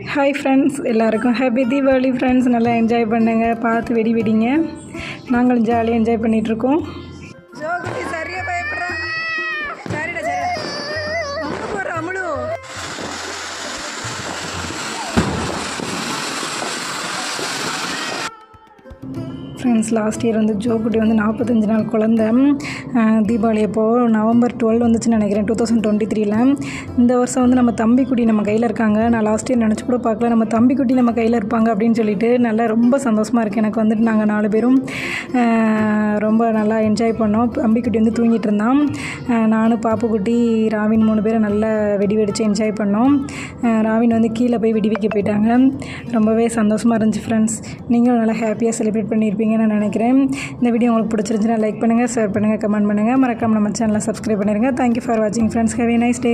Hi friends, எல்லாருக்கும் happy Deepavali friends. நல்லா enjoy பண்ணுங்க, பார்த்து வெடி வெடிங்க. நாங்களும் ஜாலியாக என்ஜாய் பண்ணிகிட்ருக்கோம். ஜோகுட்டி சரியாக பயப்படுறா. சரிடா சரி அம்மு போடுற அமுழு. ஃப்ரெண்ட்ஸ், லாஸ்ட் இயர் வந்து ஜோகுட்டி வந்து 45 நாள் குழந்த. தீபாவளி அப்போது November 12 வந்துச்சுன்னு நினைக்கிறேன், 2023. இந்த வருஷம் வந்து நம்ம தம்பிக்குட்டி நம்ம கையில் இருக்காங்க. நான் லாஸ்ட் இயர் நினச்சி கூட பார்க்கல நம்ம தம்பிக்குட்டி நம்ம கையில் இருப்பாங்க அப்படின்னு சொல்லிட்டு. நல்லா ரொம்ப சந்தோஷமாக இருக்குது எனக்கு. வந்துட்டு நாங்கள் 4 பேரும் ரொம்ப நல்லா என்ஜாய் பண்ணோம். தம்பிக்குட்டி வந்து தூங்கிட்டு இருந்தான். நானும் பாப்புக்குட்டி ராவின் 3 பேரும் நல்லா வெடி வெடித்து என்ஜாய் பண்ணோம். ராவின் வந்து கீழே போய் வெடி வைக்க போயிட்டாங்க. ரொம்பவே சந்தோஷமாக இருந்துச்சு ஃப்ரெண்ட்ஸ். நீங்களும் நல்லா ஹாப்பியாக செலிப்ரேட் பண்ணியிருப்பீங்கன்னு நான் நினைக்கிறேன். இந்த வீடியோ உங்களுக்கு பிடிச்சிருந்துச்சுன்னா லைக் பண்ணுங்கள், ஷேர் பண்ணுங்கள், கமெண்ட் பண்ணுங்கள். மறக்காம நம்ம சேனலை சப்ஸ்கிரைப் பண்ணிடுங்க. தேங்க்யூ ஃபார் வாட்சிங் friends. Have a nice day.